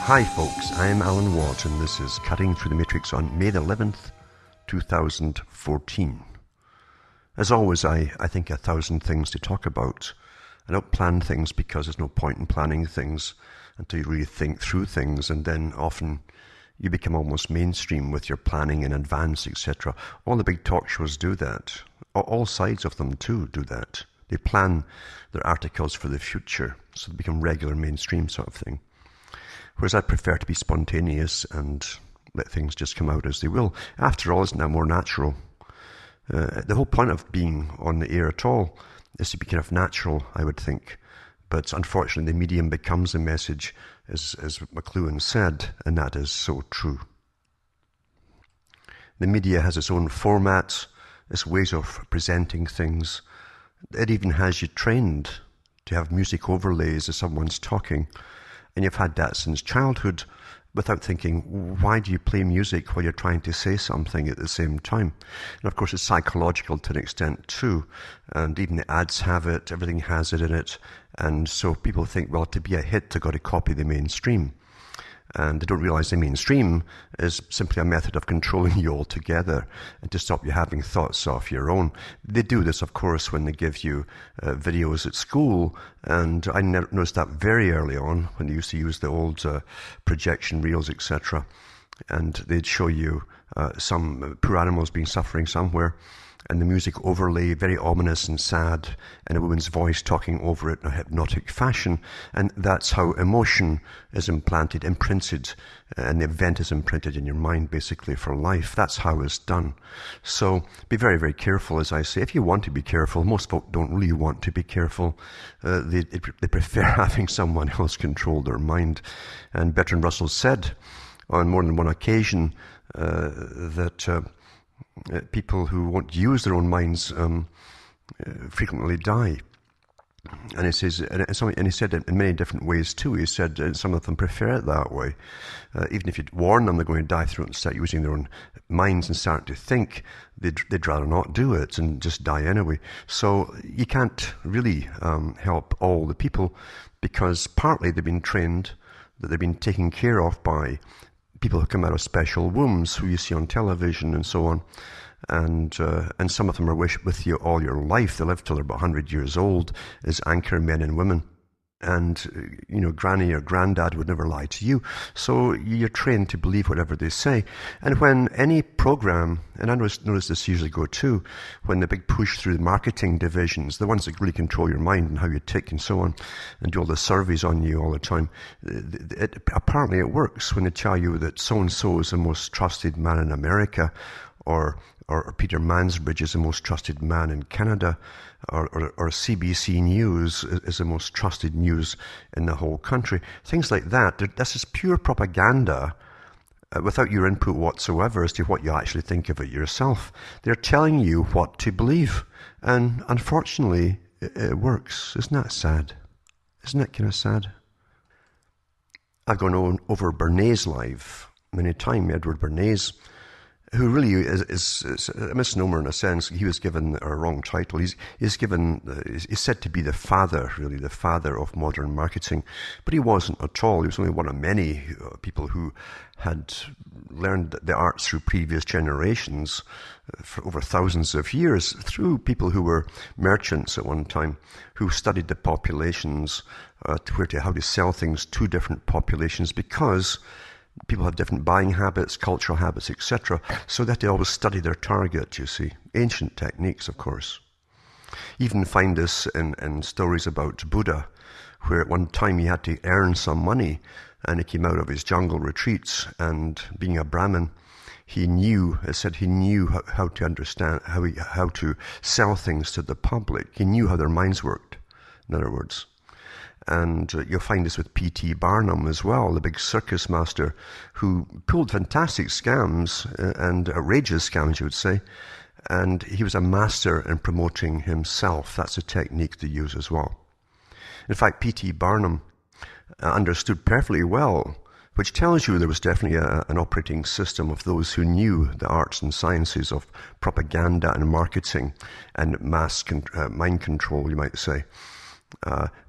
Hi folks, I'm Alan Watt and this is Cutting Through the Matrix on May the 11th, 2014. As always, I think 1,000 things to talk about. I don't plan things because there's no point in planning things until you really think through things, and then often you become almost mainstream with your planning in advance, etc. All the big talk shows do that. All sides of them too do that. They plan their articles for the future, so they become regular mainstream sort of thing. Whereas I prefer to be spontaneous and let things just come out as they will. After all, isn't that more natural? The whole point of being on the air at all is to be kind of natural, I would think. But unfortunately, the medium becomes the message, as McLuhan said, and that is so true. The media has its own format, its ways of presenting things. It even has you trained to have music overlays as someone's talking. And you've had that since childhood without thinking, why do you play music while you're trying to say something at the same time? And of course, it's psychological to an extent too. And even the ads have it, everything has it in it. And so people think, well, to be a hit, they've got to copy the mainstream. And they don't realize the mainstream is simply a method of controlling you altogether and to stop you having thoughts of your own. They do this, of course, when they give you videos at school. And I noticed that very early on when they used to use the old projection reels, etc. And they'd show you some poor animals being suffering somewhere. And the music overlay, very ominous and sad, and a woman's voice talking over it in a hypnotic fashion. And that's how emotion is implanted, imprinted, and the event is imprinted in your mind basically for life. That's how it's done. So be very, very careful, as I say. If you want to be careful, most folk don't really want to be careful. They prefer having someone else control their mind. And Bertrand Russell said on more than one occasion that people who won't use their own minds frequently die. And he says, and he said it in many different ways too. He said some of them prefer it that way. Even if you warn them they're going to die through it and start using their own minds and start to think, they'd rather not do it and just die anyway. So you can't really help all the people, because partly they've been trained, that they've been taken care of by people who come out of special wombs, who you see on television and so on. And some of them are with you all your life. They live till they're about 100 years old as anchor men and women. And, granny or granddad would never lie to you. So you're trained to believe whatever they say. And when any program, and I notice this usually go too, when the big push through the marketing divisions, the ones that really control your mind and how you tick and so on, and do all the surveys on you all the time, apparently it works when they tell you that so-and-so is the most trusted man in America, or Peter Mansbridge is the most trusted man in Canada, or CBC News is the most trusted news in the whole country. Things like that. This is pure propaganda without your input whatsoever as to what you actually think of it yourself. They're telling you what to believe. And unfortunately, it works. Isn't that sad? Isn't that kind of sad? I've gone over Bernays' life many times, Edward Bernays, who really is a misnomer in a sense. He was given a wrong title. He's said to be the father, really, the father of modern marketing. But he wasn't at all. He was only one of many people who had learned the arts through previous generations for over thousands of years, through people who were merchants at one time, who studied the populations, how to sell things to different populations, because people have different buying habits, cultural habits, etc. So that they always study their target, you see. Ancient techniques, of course. You even find this in stories about Buddha, where at one time he had to earn some money, and he came out of his jungle retreats, and being a Brahmin, he knew how to understand, how to sell things to the public. He knew how their minds worked, in other words. And you'll find this with P.T. Barnum as well, the big circus master who pulled fantastic scams and outrageous scams, you would say. And he was a master in promoting himself. That's a technique to use as well. In fact, P.T. Barnum understood perfectly well, which tells you there was definitely an operating system of those who knew the arts and sciences of propaganda and marketing and mind control, you might say.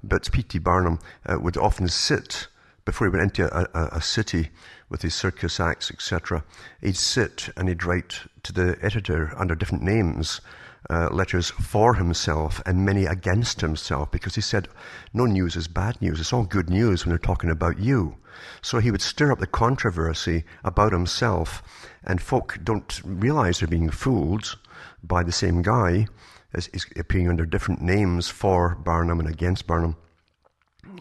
But P.T. Barnum would often sit before he went into a city with his circus acts, etc., he'd sit and he'd write to the editor under different names, letters for himself and many against himself, because he said, no news is bad news. It's all good news when they're talking about you. So he would stir up the controversy about himself, and folk don't realize they're being fooled by the same guy as is appearing under different names for Barnum and against Barnum.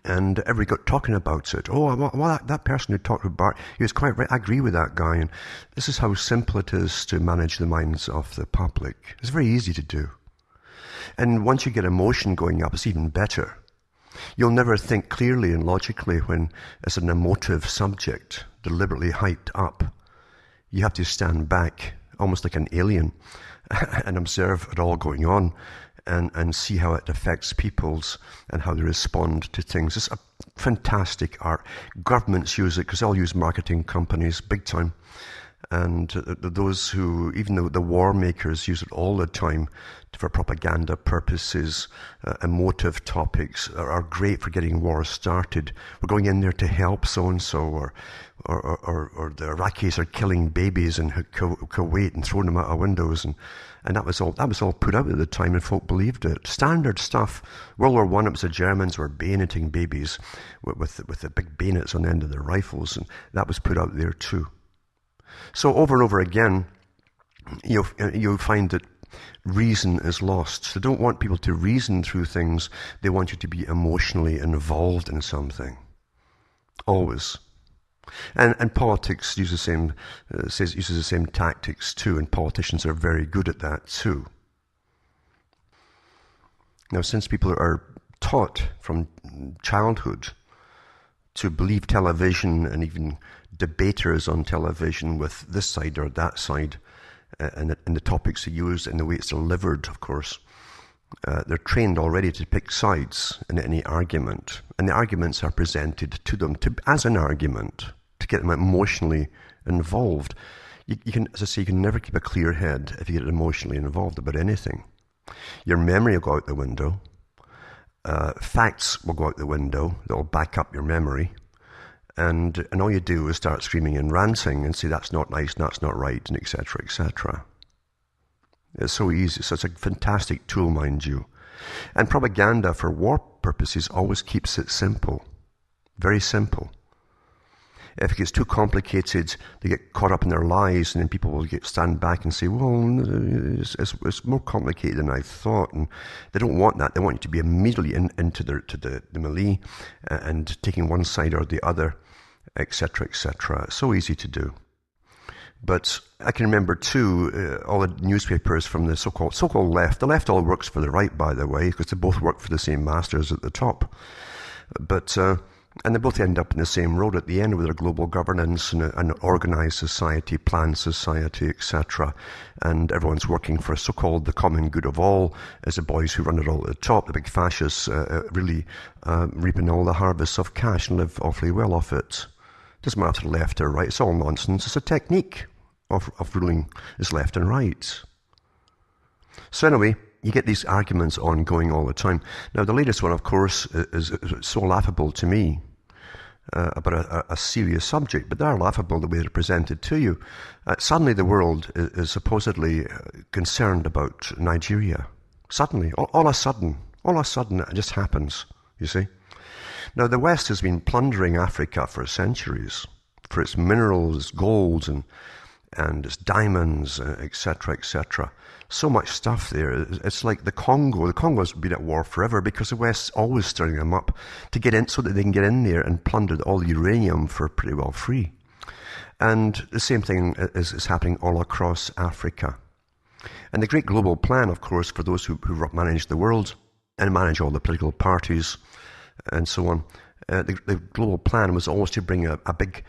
And everybody got talking about it. Oh, well, that person who talked with Bart, he was quite right. I agree with that guy. And this is how simple it is to manage the minds of the public. It's very easy to do. And once you get emotion going up, it's even better. You'll never think clearly and logically when it's an emotive subject, deliberately hyped up. You have to stand back, almost like an alien, and observe it all going on. And see how it affects peoples and how they respond to things. It's a fantastic art. Governments use it because they'll use marketing companies big time. And those who, even the war makers, use it all the time for propaganda purposes. Emotive topics are great for getting wars started. We're going in there to help so-and-so, or the Iraqis are killing babies in Kuwait and throwing them out of windows, and that was all put out at the time, and folk believed it. Standard stuff. World War I, it was the Germans were bayoneting babies with the big bayonets on the end of their rifles, and that was put out there too. So over and over again, you'll find that reason is lost. They don't want people to reason through things. They want you to be emotionally involved in something. Always. And politics uses the same tactics too, and politicians are very good at that too. Now, since people are taught from childhood to believe television, and even debaters on television with this side or that side, and the topics they use and the way it's delivered, of course, they're trained already to pick sides in any argument, and the arguments are presented to them as an argument to get them emotionally involved. You can, as I say, you can never keep a clear head if you get emotionally involved about anything. Your memory will go out the window. Facts will go out the window. They'll back up your memory. And all you do is start screaming and ranting and say, that's not nice, that's not right, and etc., etc. It's so easy. So it's a fantastic tool, mind you. And propaganda for war purposes always keeps it simple. Very simple. If it gets too complicated, they get caught up in their lies, and then people will stand back and say, well, it's more complicated than I thought. And they don't want that. They want you to be immediately into the melee and taking one side or the other, etc., etc. It's so easy to do. But I can remember too, all the newspapers from the so-called left. The left all works for the right, by the way, because they both work for the same masters at the top. But and they both end up in the same road at the end with their global governance and an organized society, planned society, etc. And everyone's working for so-called the common good of all, as the boys who run it all at the top, the big fascists, really reaping all the harvests of cash and live awfully well off it. Doesn't matter to the left or right, it's all nonsense. It's a technique of ruling is left and right. So anyway, you get these arguments ongoing all the time. Now, the latest one, of course, is so laughable to me about a serious subject, but they're laughable the way they're presented to you. Suddenly, the world is supposedly concerned about Nigeria. Suddenly, all of a sudden, it just happens, you see. Now, the West has been plundering Africa for centuries, for its minerals, gold, and its diamonds, etc., etc. So much stuff there. It's like the Congo. The Congo's been at war forever because the West's always stirring them up to get in so that they can get in there and plunder all the uranium for pretty well free. And the same thing is happening all across Africa. And the great global plan, of course, for those who manage the world and manage all the political parties and so on, the global plan was always to bring a big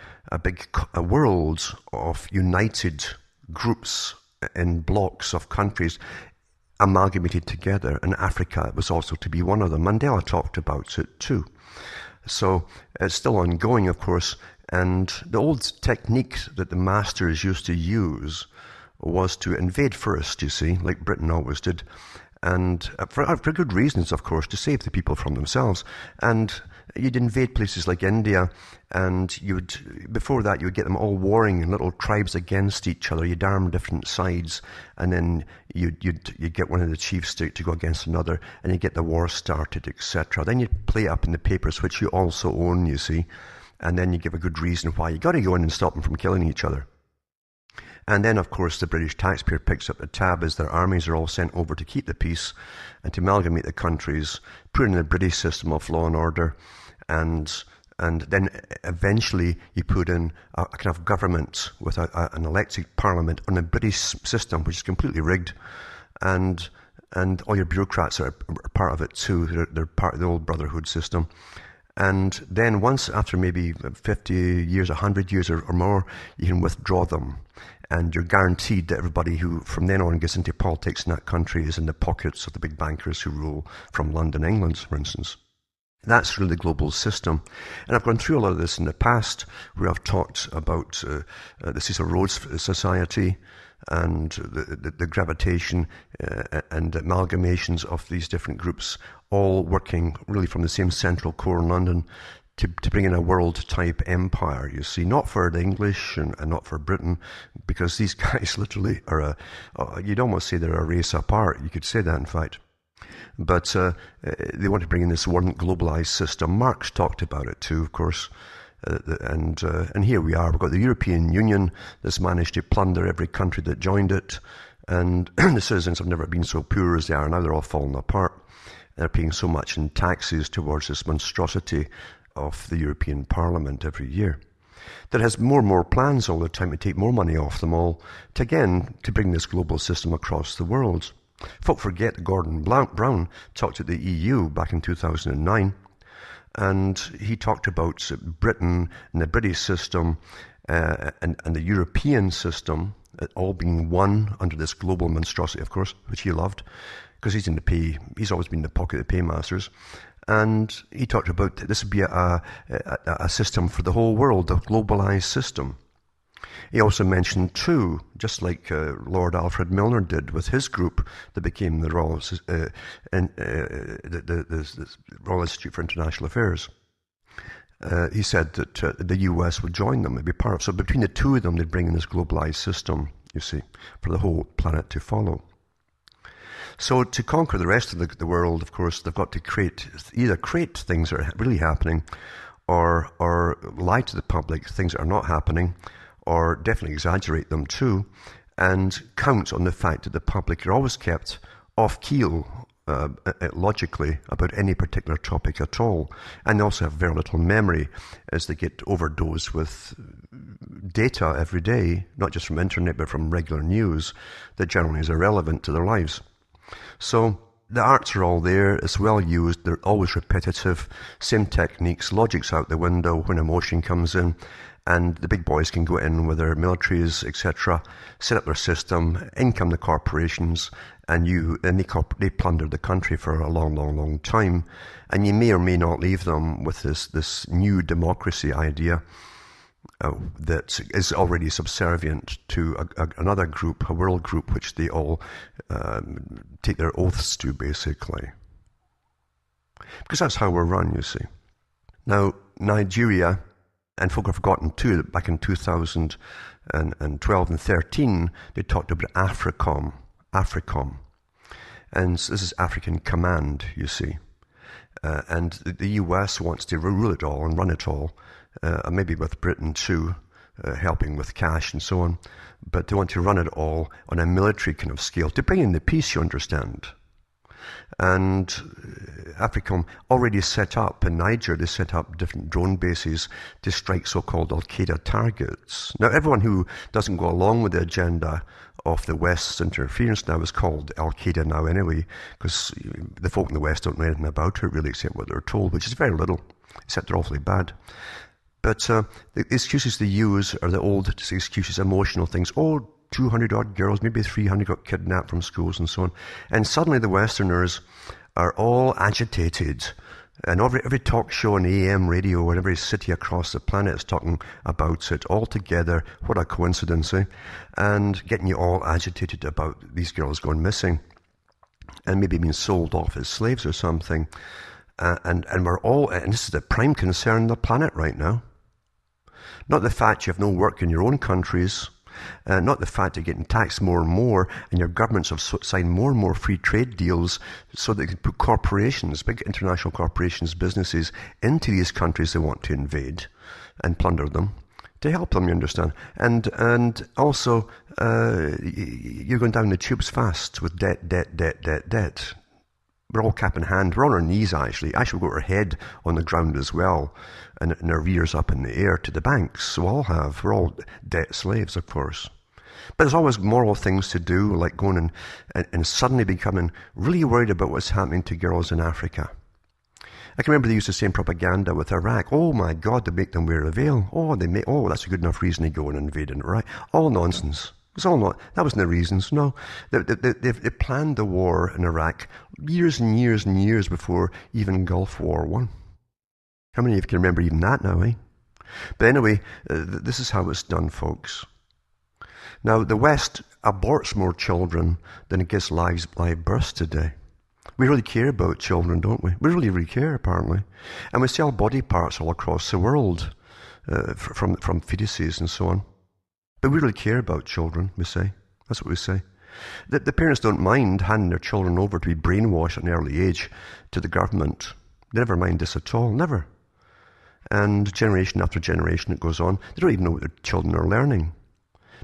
world of united groups in blocks of countries amalgamated together, and Africa was also to be one of them. Mandela talked about it too. So it's still ongoing, of course, and the old technique that the masters used to use was to invade first, you see, like Britain always did, and for good reasons, of course, to save the people from themselves. And You'd invade places like India, and before that, you would get them all warring in little tribes against each other. You'd arm different sides, and then you'd get one of the chiefs to go against another, and you'd get the war started, etc. Then you'd play up in the papers, which you also own, you see, and then you give a good reason why you got to go in and stop them from killing each other. And then, of course, the British taxpayer picks up the tab as their armies are all sent over to keep the peace and to amalgamate the countries, put in the British system of law and order, and then eventually you put in a kind of government with an elected parliament on a British system, which is completely rigged, and all your bureaucrats are part of it too. They're part of the old brotherhood system. And then once, after maybe 50 years, 100 years or more, you can withdraw them. And you're guaranteed that everybody who from then on gets into politics in that country is in the pockets of the big bankers who rule from London, England, for instance. That's really the global system. And I've gone through a lot of this in the past, where I've talked about the Cecil Rhodes Society and the gravitation and amalgamations of these different groups, all working really from the same central core in London to bring in a world-type empire, you see, not for the English and not for Britain, because these guys literally are you'd almost say they're a race apart. You could say that, in fact. But they want to bring in this one globalized system. Marx talked about it too, of course. And here we are. We've got the European Union that's managed to plunder every country that joined it. And the citizens have never been so poor as they are now. They're all falling apart. They're paying so much in taxes towards this monstrosity of the European Parliament every year. That has more and more plans all the time to take more money off them all, to bring this global system across the world. Folk forget that Gordon Brown talked at the EU back in 2009, and he talked about Britain and the British system and the European system all being one under this global monstrosity, of course, which he loved, because he's always been in the pocket of the paymasters. And he talked about this would be a system for the whole world, a globalized system. He also mentioned too, just like Lord Alfred Milner did with his group that became the Royal Institute for International Affairs. He said that the US would join them, it'd be part of. So between the two of them, they'd bring in this globalized system, you see, for the whole planet to follow. So to conquer the rest of the world, of course, they've got to either create things that are really happening, or lie to the public, things that are not happening, or definitely exaggerate them too, and count on the fact that the public are always kept off keel logically about any particular topic at all. And they also have very little memory as they get overdosed with data every day, not just from internet, but from regular news that generally is irrelevant to their lives. So the arts are all there, it's well used, they're always repetitive, same techniques, logic's out the window when emotion comes in, and the big boys can go in with their militaries, etc., set up their system, in come the corporations, and they plunder the country for a long, long, long time, and you may or may not leave them with this new democracy idea that is already subservient to another group, a world group, which they all take their oaths to, basically. Because that's how we're run, you see. Now, Nigeria, and folk have forgotten too, that back in 2012 and 13, they talked about AFRICOM. And this is African Command, you see. And the US wants to rule it all and run it all, maybe with Britain too, helping with cash and so on. But they want to run it all on a military kind of scale to bring in the peace, you understand. And AFRICOM already set up in Niger, they set up different drone bases to strike so-called Al-Qaeda targets. Now, everyone who doesn't go along with the agenda of the West's interference now is called Al-Qaeda now anyway, because the folk in the West don't know anything about it really except what they're told, which is very little, except they're awfully bad. But the excuses they use are the old excuses, emotional things. 200-odd girls, maybe 300 got kidnapped from schools and so on. And suddenly the Westerners are all agitated. And every talk show on AM radio and every city across the planet is talking about it all together. What a coincidence, eh? And getting you all agitated about these girls going missing and maybe being sold off as slaves or something. And we're all, and this is the prime concern on the planet right now. Not the fact you have no work in your own countries, not the fact you're getting taxed more and more, and your governments have signed more and more free trade deals so they can put corporations, big international corporations, businesses, into these countries they want to invade and plunder them, to help them, you understand. And also, you're going down the tubes fast with debt. We're all cap in hand. We're on our knees, actually. Actually, we've got our head on the ground as well, and our ears up in the air to the banks. So we're all debt slaves, of course. But there's always moral things to do, like going and suddenly becoming really worried about what's happening to girls in Africa. I can remember they used the same propaganda with Iraq. Oh my God, they make them wear a veil. Oh, that's a good enough reason to go and invade Iraq. All nonsense. It's all not. That wasn't the reasons. No, they planned the war in Iraq years and years and years before even Gulf War I. How many of you can remember even that now, eh? But anyway, this is how it's done, folks. Now, the West aborts more children than it gives live births today. We really care about children, don't we? We really, really care, apparently. And we sell body parts all across the world from fetuses and so on. But we really care about children, we say. That's what we say. The parents don't mind handing their children over to be brainwashed at an early age to the government. They never mind this at all, never. And generation after generation it goes on. They don't even know what their children are learning.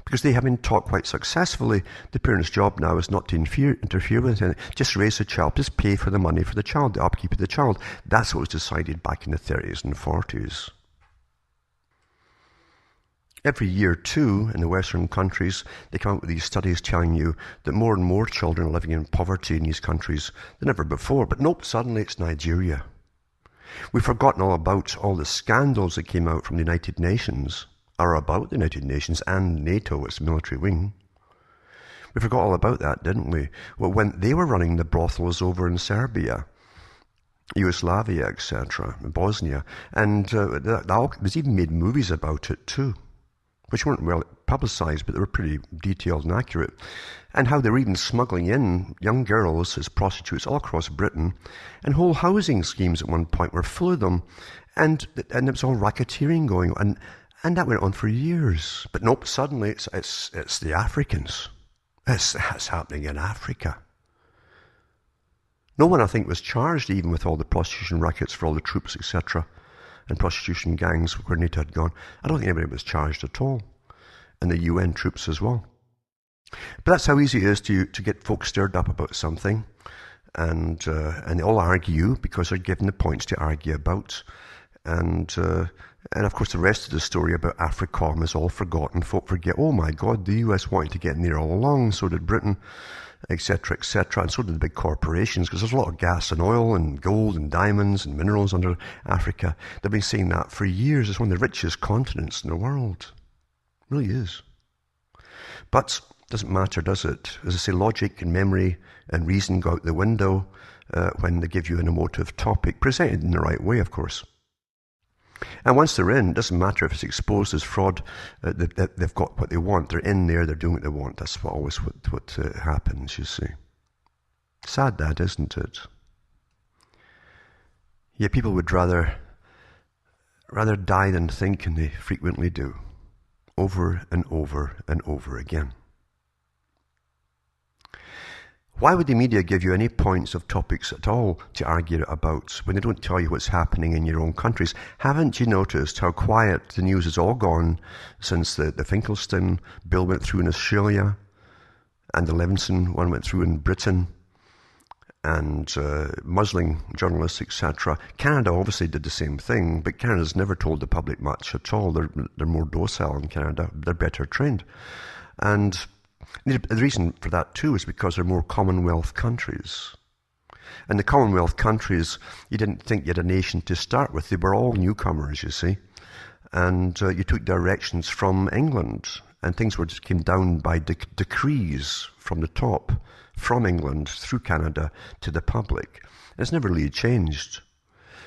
Because they have been taught quite successfully. The parent's job now is not to interfere with anything. Just raise the child. Just pay for the money for the child, the upkeep of the child. That's what was decided back in the 30s and 40s. Every year, too, in the Western countries, they come out with these studies telling you that more and more children are living in poverty in these countries than ever before. But nope, suddenly it's Nigeria. We've forgotten all about all the scandals that came out from the United Nations, or about the United Nations and NATO, its military wing. We forgot all about that, didn't we? Well, when they were running the brothels over in Serbia, Yugoslavia, etc., Bosnia, and there's even made movies about it too, which weren't well publicized, but they were pretty detailed and accurate, and how they were even smuggling in young girls as prostitutes all across Britain, and whole housing schemes at one point were full of them, and it was all racketeering going on. And that went on for years. But nope, suddenly it's the Africans. It's happening in Africa. No one, I think, was charged even with all the prostitution rackets for all the troops, etc., and prostitution gangs where NATO had gone. I don't think anybody was charged at all. And the UN troops as well. But that's how easy it is to get folks stirred up about something. And they all argue because they're given the points to argue about. And of course, the rest of the story about AFRICOM is all forgotten. Folk forget, oh my God, the US wanted to get in there all along, so did Britain, etc., and so did the big corporations, because there's a lot of gas and oil and gold and diamonds and minerals under Africa. They've been saying that for years. It's one of the richest continents in the world. It really is. But it doesn't matter, does it? As I say, logic and memory and reason go out the window when they give you an emotive topic, presented in the right way, of course. And once they're in, it doesn't matter if it's exposed as fraud, they've got what they want. They're in there, they're doing what they want. That's always what happens, you see. Sad that, isn't it? Yeah, people would rather die than think, and they frequently do. Over and over and over again. Why would the media give you any points of topics at all to argue about when they don't tell you what's happening in your own countries? Haven't you noticed how quiet the news has all gone since the Finkelstein bill went through in Australia and the Levinson one went through in Britain and muzzling journalists, etc. Canada obviously did the same thing, but Canada's never told the public much at all. They're more docile in Canada. They're better trained. And the reason for that too is because they're more Commonwealth countries. And the Commonwealth countries, you didn't think you had a nation to start with. They were all newcomers, you see. And you took directions from England. And things came down by decrees from the top, from England, through Canada, to the public. And it's never really changed.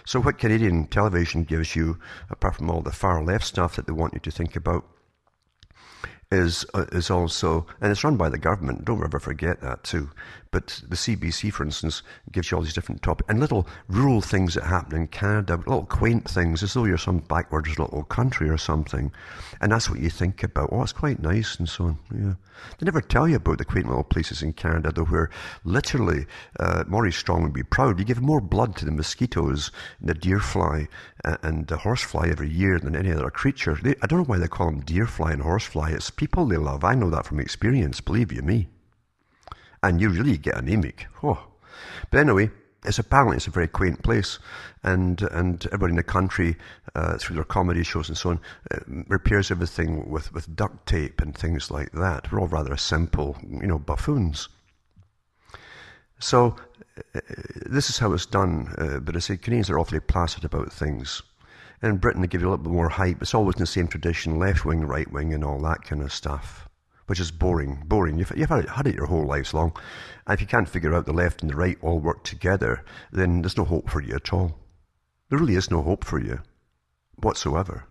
So what Canadian television gives you, apart from all the far left stuff that they want you to think about, is also, and it's run by the government, don't ever forget that too, But the CBC, for instance, gives you all these different topics and little rural things that happen in Canada, little quaint things, as though you're some backwards little country or something. And that's what you think about. Oh, it's quite nice and so on. Yeah. They never tell you about the quaint little places in Canada, though, where literally Maurice Strong would be proud. You give more blood to the mosquitoes and the deer fly and the horsefly every year than any other creature. I don't know why they call them deer fly and horsefly. It's people they love. I know that from experience, believe you me. And you really get anemic. Oh. But anyway, apparently it's a very quaint place, and everybody in the country, through their comedy shows and so on, repairs everything with duct tape and things like that. We're all rather simple, buffoons. So this is how it's done. But I say Canadians are awfully placid about things. And in Britain, they give you a little bit more hype. It's always in the same tradition, left wing, right wing, and all that kind of stuff. Which is boring. You've had it your whole lives long. And if you can't figure out the left and the right all work together, then there's no hope for you at all. There really is no hope for you whatsoever.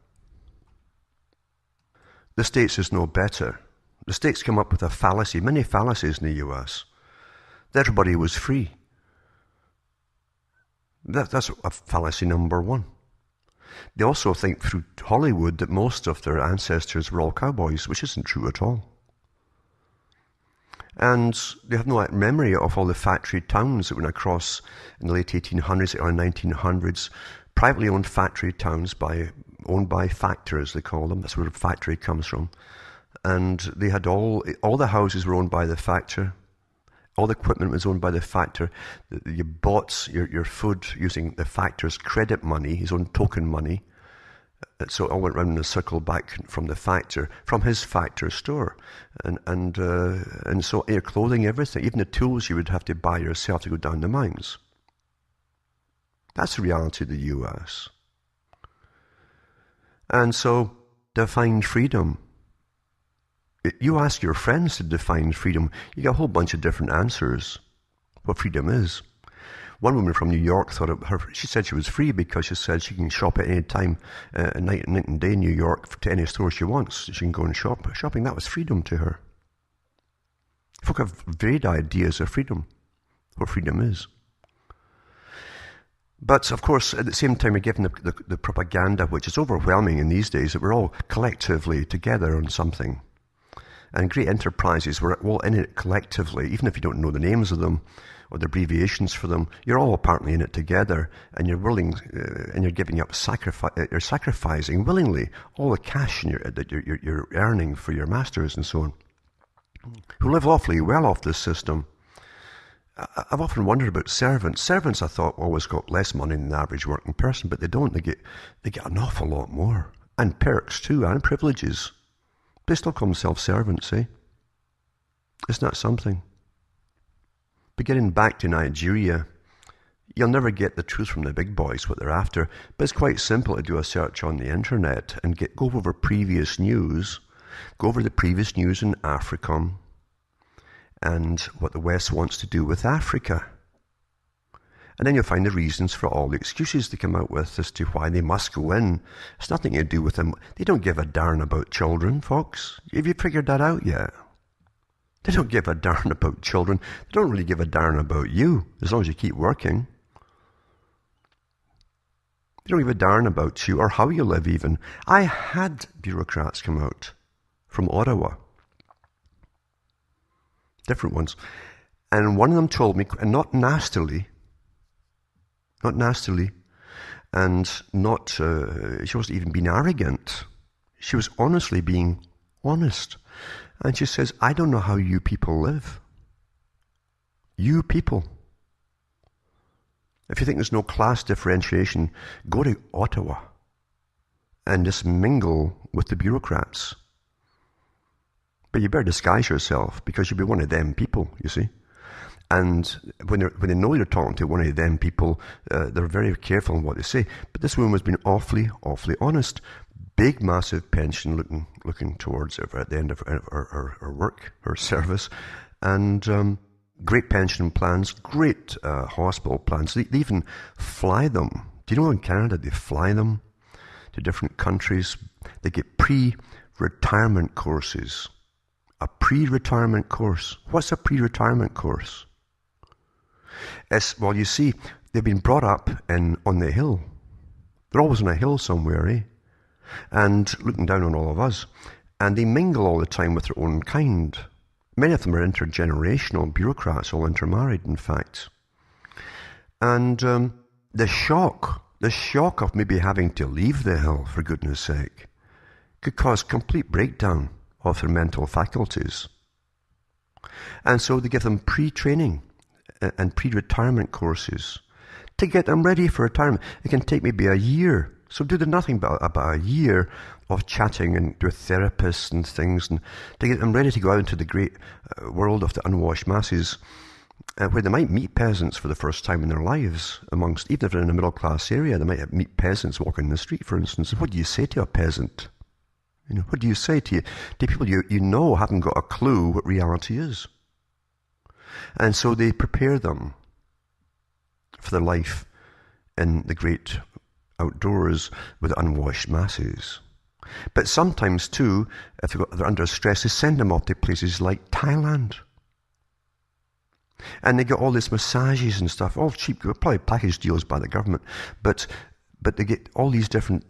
The States is no better. The States come up with a fallacy, many fallacies in the US, that everybody was free. That's a fallacy number one. They also think through Hollywood that most of their ancestors were all cowboys, which isn't true at all. And they have no memory of all the factory towns that went across in the late 1800s or 1900s, privately owned factory towns owned by factors, they call them. That's where the factory comes from. And they had all the houses were owned by the factor. All the equipment was owned by the factor. You bought your food using the factor's credit money, his own token money. So it all went round in a circle back from the factor, from his factor store. And so your clothing, everything, even the tools you would have to buy yourself to go down the mines. That's the reality of the US. And so, define freedom. You ask your friends to define freedom, you get a whole bunch of different answers. What freedom is. One woman from New York she said she was free because she said she can shop at any time, night and day in New York, to any store she wants. She can go and shop. Shopping, that was freedom to her. Folk have varied ideas of freedom, what freedom is. But, of course, at the same time, we're given the propaganda, which is overwhelming in these days, that we're all collectively together on something. And great enterprises, we're all in it collectively, even if you don't know the names of them or the abbreviations for them. You're all apparently in it together, and you're willing, and you're giving up you're sacrificing willingly all the cash that you're earning for your masters and so on, who live awfully well off this system. I've often wondered about servants. Servants, I thought, always got less money than the average working person, but they don't. They get an awful lot more, and perks too, and privileges. They still call themselves servants, eh? Isn't that something? But getting back to Nigeria, you'll never get the truth from the big boys, what they're after, but it's quite simple to do a search on the internet and go over previous news, go over the previous news in Africa, and what the West wants to do with Africa. And then you'll find the reasons for all the excuses they come out with as to why they must go in. It's nothing to do with them. They don't give a darn about children, folks. Have you figured that out yet? They don't give a darn about children. They don't really give a darn about you, as long as you keep working. They don't give a darn about you or how you live even. I had bureaucrats come out from Ottawa. Different ones. And one of them told me, and not nastily, and she wasn't even being arrogant. She was honestly being honest. And she says, I don't know how you people live. You people. If you think there's no class differentiation, go to Ottawa and just mingle with the bureaucrats. But you better disguise yourself, because you'll be one of them people, you see. And when they know you're talking to one of them people, they're very careful in what they say. But this woman has been awfully, awfully honest. Big, massive pension looking towards her at the end of her work, her service. And great pension plans, great hospital plans. They even fly them. Do you know in Canada they fly them to different countries? They get pre-retirement courses. A pre-retirement course. What's a pre-retirement course? Well, you see, they've been brought up on the hill. They're always on a hill somewhere, eh? And looking down on all of us. And they mingle all the time with their own kind. Many of them are intergenerational bureaucrats, all intermarried, in fact. And the shock of maybe having to leave the hill, for goodness sake, could cause complete breakdown of their mental faculties. And so they give them pre-training and pre-retirement courses to get them ready for retirement. It can take maybe a year. So do nothing but about a year of chatting and with therapists and things, and to get them ready to go out into the great world of the unwashed masses, where they might meet peasants for the first time in their lives. Amongst, even if they're in a middle class area, they might meet peasants walking in the street, for instance. What do you say to a peasant? What do you say to people you know haven't got a clue what reality is? And so they prepare them for their life in the great outdoors with the unwashed masses. But sometimes too, if they're under stress, they send them off to places like Thailand. And they get all these massages and stuff, all cheap, probably package deals by the government, but they get all these different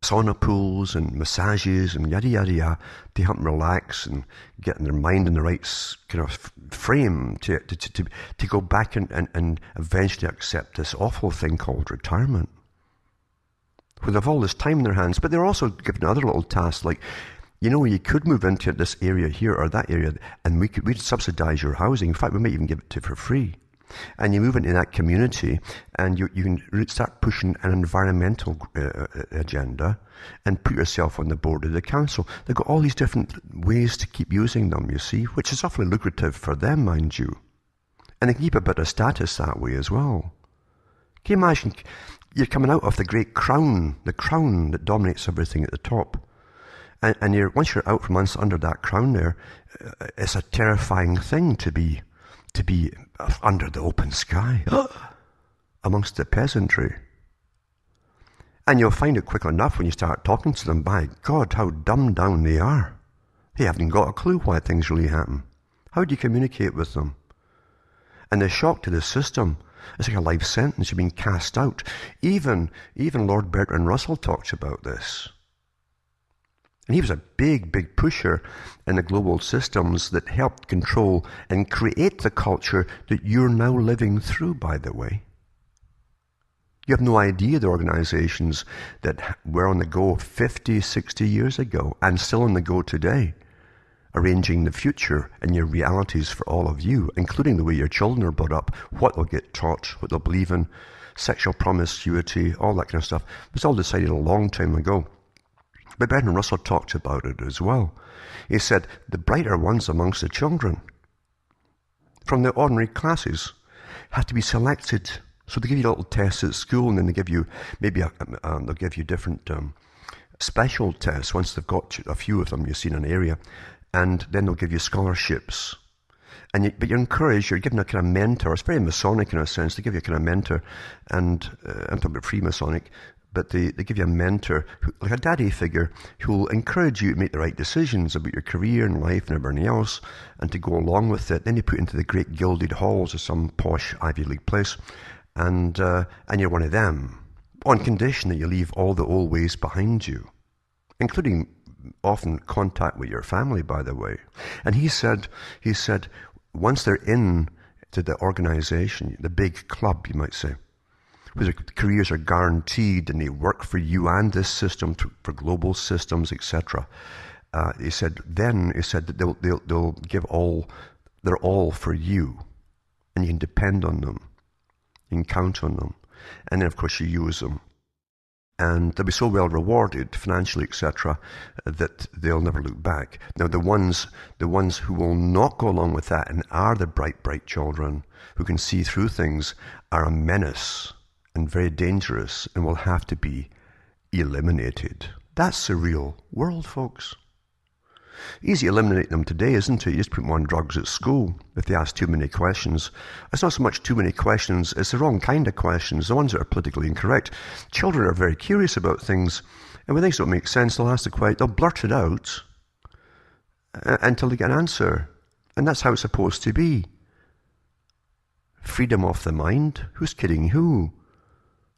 sauna pools and massages and yada yada yada to help them relax and get their mind in the right kind of frame to go back and eventually accept this awful thing called retirement. Where they have all this time in their hands, but they're also given other little tasks like, you could move into this area here or that area, and we'd subsidize your housing. In fact, we might even give it to you for free. And you move into that community, and you can start pushing an environmental agenda and put yourself on the board of the council. They've got all these different ways to keep using them, you see, which is awfully lucrative for them, mind you. And they can keep a bit of status that way as well. Can you imagine, you're coming out of the great crown, the crown that dominates everything at the top. And once you're out from under that crown there, it's a terrifying thing to be under the open sky amongst the peasantry. And you'll find it quick enough when you start talking to them, by God, how dumbed down they are. They haven't got a clue why things really happen. How do you communicate with them? And the shock to the system, it's like a life sentence. You've been cast out. Even Lord Bertrand Russell talks about this. And he was a big, big pusher in the global systems that helped control and create the culture that you're now living through, by the way. You have no idea the organizations that were on the go 50, 60 years ago and still on the go today, arranging the future and your realities for all of you, including the way your children are brought up, what they'll get taught, what they'll believe in, sexual promiscuity, all that kind of stuff. It was all decided a long time ago. But Bertrand Russell talked about it as well. He said, the brighter ones amongst the children from the ordinary classes have to be selected. So they give you little tests at school, and then they give you maybe they'll give you different special tests once they've got a few of them, you see, in an area, and then they'll give you scholarships. But you're encouraged, you're given a kind of mentor. It's very Masonic in a sense. They give you a kind of mentor, and I'm talking about Freemasonic, but they give you a mentor, like a daddy figure, who will encourage you to make the right decisions about your career and life and everything else, and to go along with it. Then you put into the great gilded halls of some posh Ivy League place, and you're one of them, on condition that you leave all the old ways behind you, including often contact with your family, by the way. And he said, once they're in to the organization, the big club, you might say, where their careers are guaranteed and they work for you and this system, for global systems, etc. He said that they'll give their all for you, and you can depend on them, you can count on them, and then of course you use them, and they'll be so well rewarded financially, etc., that they'll never look back. Now the ones who will not go along with that and are the bright children who can see through things are a menace and very dangerous, and will have to be eliminated. That's the real world, folks. Easy to eliminate them today, isn't it? You just put them on drugs at school if they ask too many questions. It's not so much too many questions, it's the wrong kind of questions, the ones that are politically incorrect. Children are very curious about things, and when things don't make sense, they'll blurt it out until they get an answer. And that's how it's supposed to be. Freedom of the mind? Who's kidding who?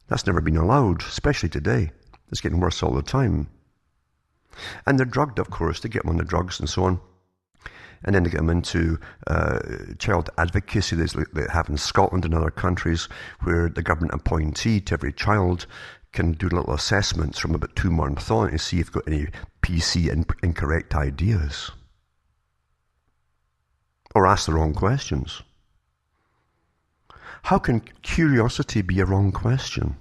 That's never been allowed, especially today. It's getting worse all the time. And they're drugged, of course. They get them on the drugs and so on. And then they get them into child advocacy they have in Scotland and other countries, where the government appointee to every child can do little assessments from about 2 months on to see if they've got any PC incorrect ideas. Or ask the wrong questions. How can curiosity be a wrong question?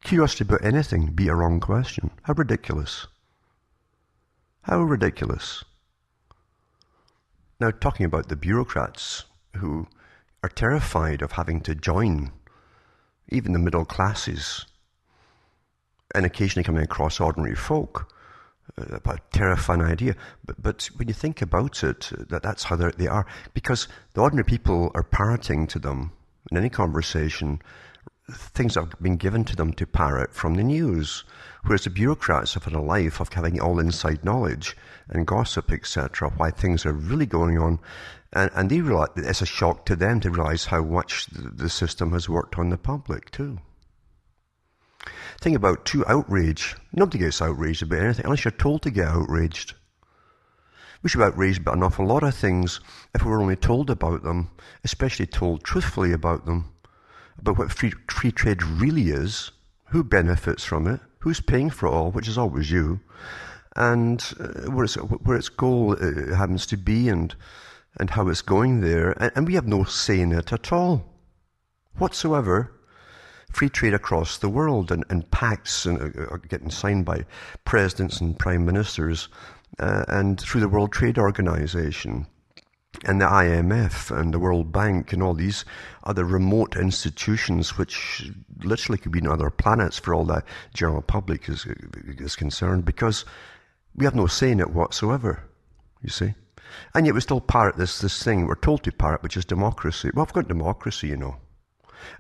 Curiosity about anything be a wrong question? How ridiculous. How ridiculous. Now, talking about the bureaucrats who are terrified of having to join even the middle classes and occasionally coming across ordinary folk, a terrifying idea. But when you think about it, that's how they are. Because the ordinary people are parroting to them in any conversation things that have been given to them to parrot from the news. Whereas the bureaucrats have had a life of having all inside knowledge and gossip, etc., why things are really going on. And they realize it's a shock to them to realize how much the system has worked on the public too. Think about outrage. Nobody gets outraged about anything unless you're told to get outraged. We should be outraged about an awful lot of things if we were only told about them, especially told truthfully about them, about what free trade really is, who benefits from it, who's paying for it all, which is always you, and where its goal happens to be, and how it's going there. And we have no say in it at all, whatsoever. Free trade across the world, and pacts are getting signed by presidents and prime ministers, and through the World Trade Organization and the IMF and the World Bank and all these other remote institutions which literally could be in other planets for all the general public is concerned, because we have no say in it whatsoever, you see. And yet we still parrot this thing we're told to parrot, which is democracy. Well, we've got democracy, you know.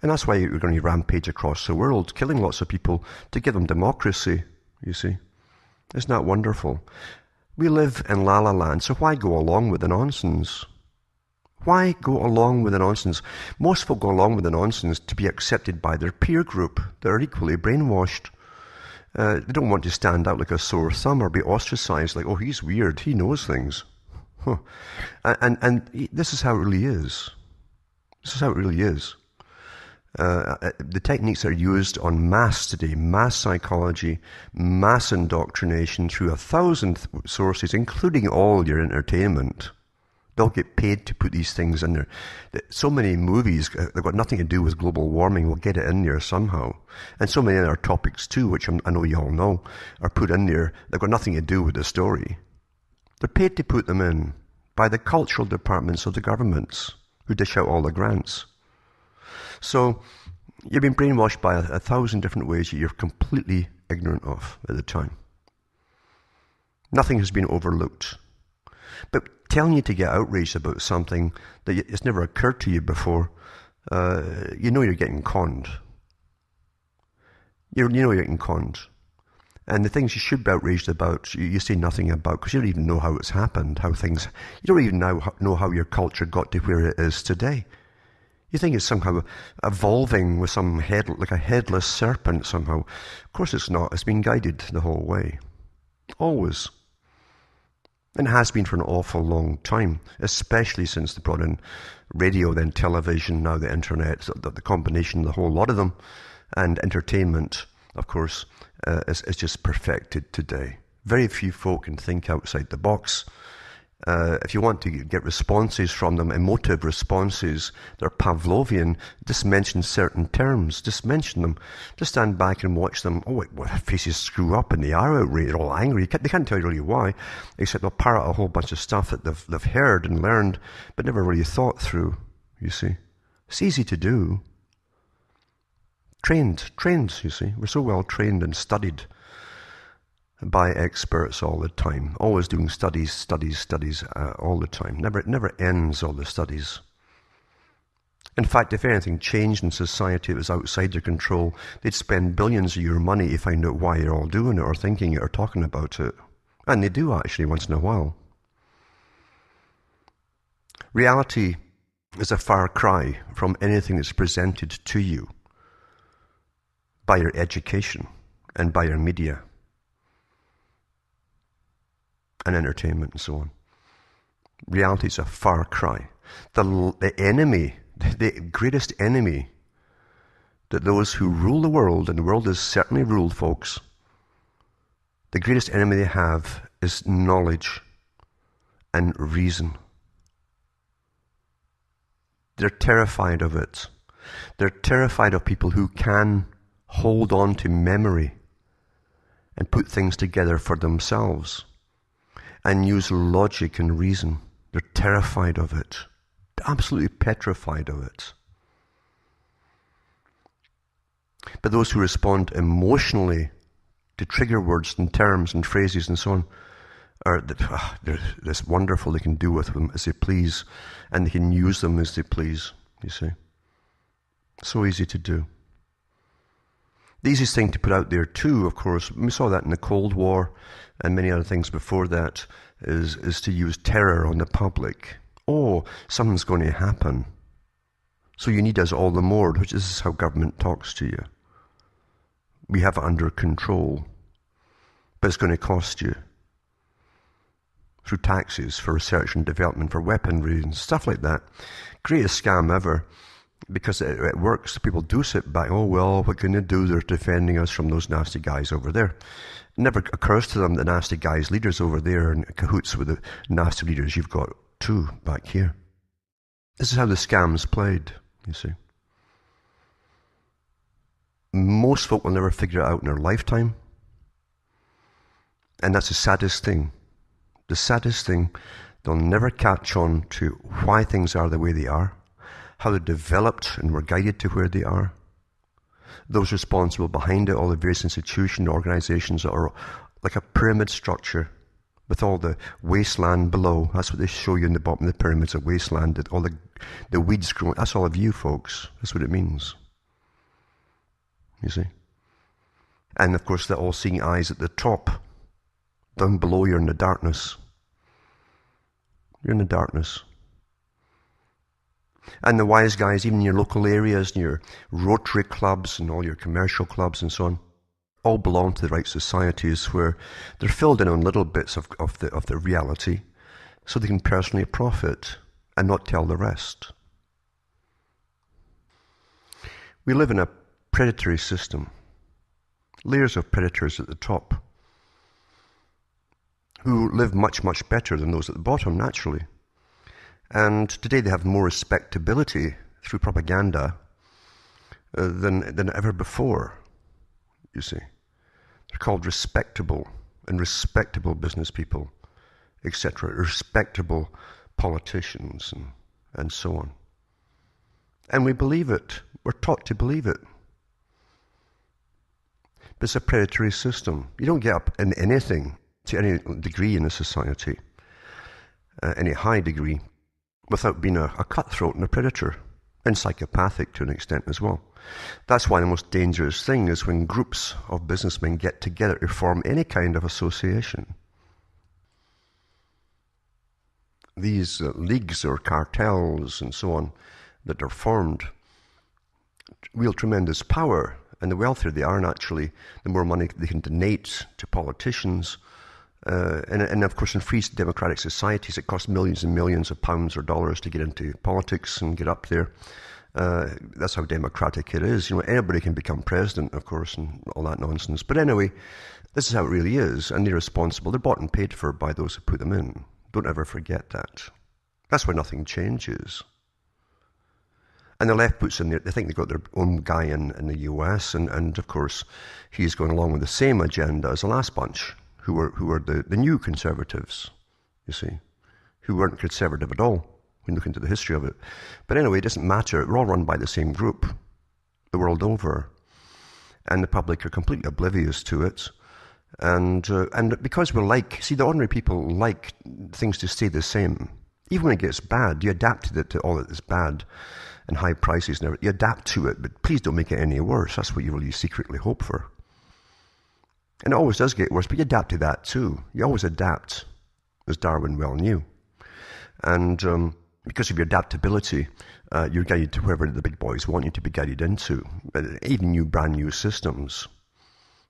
And that's why we're going to rampage across the world, killing lots of people to give them democracy, you see. Isn't that wonderful? We live in La La Land, so why go along with the nonsense? Why go along with the nonsense? Most folk go along with the nonsense to be accepted by their peer group. They're equally brainwashed. They don't want to stand out like a sore thumb or be ostracized like, oh, he's weird, he knows things. Huh. And this is how it really is. This is how it really is. The techniques that are used en masse today, mass psychology, mass indoctrination through 1,000 sources, including all your entertainment. They'll get paid to put these things in there. So many movies, they've got nothing to do with global warming, will get it in there somehow. And so many other topics too, which I know you all know, are put in there. They've got nothing to do with the story. They're paid to put them in by the cultural departments of the governments who dish out all the grants. So you've been brainwashed by 1,000 different ways that you're completely ignorant of at the time. Nothing has been overlooked. But telling you to get outraged about something that it's never occurred to you before, you know you're getting conned. You know you're getting conned. And the things you should be outraged about, you say nothing about, because you don't even know how it's happened, you don't even know how your culture got to where it is today. You think it's somehow evolving with some head, like a headless serpent somehow. Of course it's not. It's been guided the whole way. Always. And it has been for an awful long time, especially since they brought in radio, then television, now the internet, the combination of the whole lot of them, and entertainment, of course, is just perfected today. Very few folk can think outside the box. If you want to get responses from them, emotive responses, they're Pavlovian, just mention certain terms, just mention them. Just stand back and watch them. Oh, their faces screw up and they are outraged, they're all angry. They can't tell you really why, except they'll parrot a whole bunch of stuff that they've heard and learned, but never really thought through, you see. It's easy to do. Trained, you see. We're so well trained and studied by experts all the time, always doing studies all the time. Never ends, all the studies. In fact, if anything changed in society that was outside their control, they'd spend billions of your money to find out why you're all doing it or thinking it or talking about it. And they do actually once in a while. Reality is a far cry from anything that's presented to you by your education and by your media and entertainment and so on. Reality is a far cry. The enemy, the greatest enemy that those who rule the world, and the world is certainly ruled, folks, the greatest enemy they have is knowledge and reason. They're terrified of it. They're terrified of people who can hold on to memory and put things together for themselves and use logic and reason. They're terrified of it. Absolutely petrified of it. But those who respond emotionally to trigger words and terms and phrases and so on they're this wonderful. They can do with them as they please, and they can use them as they please, you see. So easy to do. The easiest thing to put out there too, of course, we saw that in the Cold War and many other things before that, is to use terror on the public. Oh, something's going to happen, so you need us all the more, which is how government talks to you. We have it under control, but it's going to cost you. Through taxes, for research and development, for weaponry and stuff like that. Greatest scam ever, because it works. People do sit back, oh well, what can they do? They're defending us from those nasty guys over there. It never occurs to them the nasty guys, leaders over there, in cahoots with the nasty leaders you've got too back here. This is how the scam's played, you see. Most folk will never figure it out in their lifetime. And that's the saddest thing. The saddest thing, they'll never catch on to why things are the way they are, how they developed and were guided to where they are. Those responsible behind it, all the various institutions, organizations that are like a pyramid structure with all the wasteland below. That's what they show you in the bottom of the pyramids, a wasteland, all the weeds growing. That's all of you, folks. That's what it means. You see? And of course, the all-seeing eyes at the top. Down below, you're in the darkness. You're in the darkness. And the wise guys, even in your local areas, and your Rotary clubs and all your commercial clubs and so on, all belong to the right societies where they're filled in on little bits of the reality so they can personally profit and not tell the rest. We live in a predatory system. Layers of predators at the top, who live much, much better than those at the bottom, naturally. And today they have more respectability through propaganda than ever before, you see. They're called respectable business people, etc., respectable politicians and so on. And we believe it. We're taught to believe it. But it's a predatory system. You don't get up in anything to any degree in a society, any high degree, without being a cutthroat and a predator, and psychopathic to an extent as well. That's why the most dangerous thing is when groups of businessmen get together to form any kind of association. These leagues or cartels and so on that are formed wield tremendous power, and the wealthier they are, naturally, the more money they can donate to politicians. And of course, in free democratic societies, it costs millions and millions of pounds or dollars to get into politics and get up there. That's how democratic it is. You know, anybody can become president, of course, and all that nonsense. But anyway, this is how it really is, and they're responsible. They're bought and paid for by those who put them in. Don't ever forget that. That's why nothing changes. And the left puts in there, they think they've got their own guy in the US, and of course, he's going along with the same agenda as the last bunch, who were the new conservatives, you see, who weren't conservative at all when you look into the history of it. But anyway, it doesn't matter. We're all run by the same group the world over. And the public are completely oblivious to it. And because the ordinary people like things to stay the same. Even when it gets bad, you adapt to it, to all that is bad and high prices and everything. You adapt to it, but please don't make it any worse. That's what you really secretly hope for. And it always does get worse, but you adapt to that too. You always adapt, as Darwin well knew. And Because of your adaptability, you're guided to wherever the big boys want you to be guided into. Even brand new systems.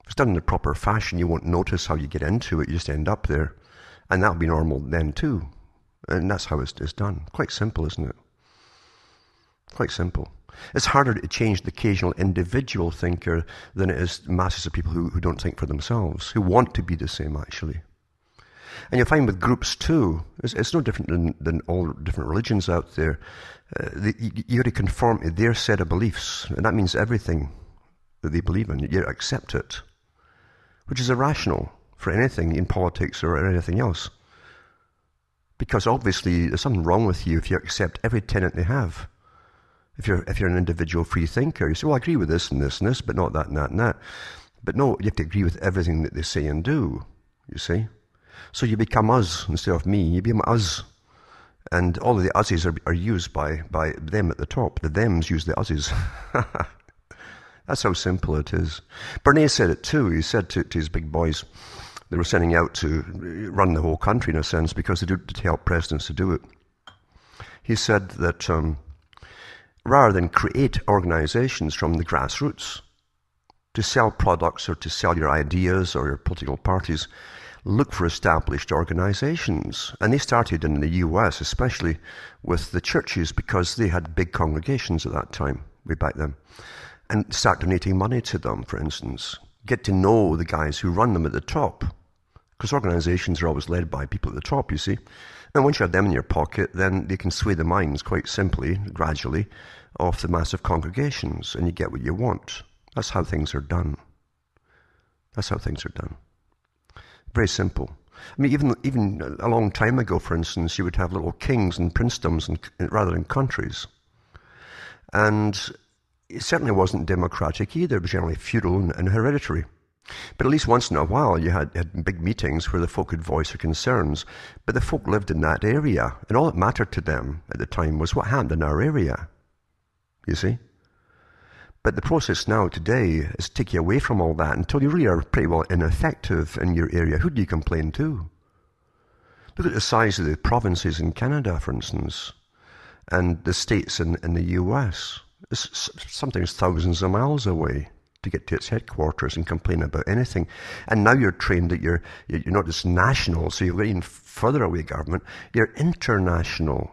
If it's done in the proper fashion, you won't notice how you get into it. You just end up there. And that'll be normal then too. And that's how it's done. Quite simple, isn't it? Quite simple. It's harder to change the occasional individual thinker than it is masses of people who don't think for themselves, who want to be the same, actually. And you'll find with groups too, it's no different than all different religions out there. You got to conform to their set of beliefs, and that means everything that they believe in. You accept it, which is irrational for anything in politics or anything else. Because obviously there's something wrong with you if you accept every tenet they have. If you're an individual free thinker, you say, well, I agree with this and this and this, but not that and that and that. But no, you have to agree with everything that they say and do, you see. So you become us instead of me. You become us. And all of the us's are used by them at the top. The thems use the us's. That's how simple it is. Bernays said it too. He said to his big boys, they were sending out to run the whole country in a sense because they did to help presidents to do it. He said that rather than create organizations from the grassroots to sell products or to sell your ideas or your political parties, look for established organizations. And they started in the US, especially with the churches, because they had big congregations at that time, way back then. And start donating money to them, for instance. Get to know the guys who run them at the top. Because organizations are always led by people at the top, you see. And once you have them in your pocket, then they can sway the minds quite simply, gradually, of the massive congregations, and you get what you want. That's how things are done. That's how things are done. Very simple. I mean, even a long time ago, for instance, you would have little kings and princedoms rather than countries. And it certainly wasn't democratic either. It was generally feudal and hereditary. But at least once in a while, you had big meetings where the folk could voice their concerns. But the folk lived in that area, and all that mattered to them at the time was what happened in our area. You see? But the process now, today, is to take you away from all that until you really are pretty well ineffective in your area. Who do you complain to? Look at the size of the provinces in Canada, for instance, and the states in the US. It's sometimes thousands of miles away to get to its headquarters and complain about anything. And now you're trained that you're not just national, so you're getting further away government, you're international.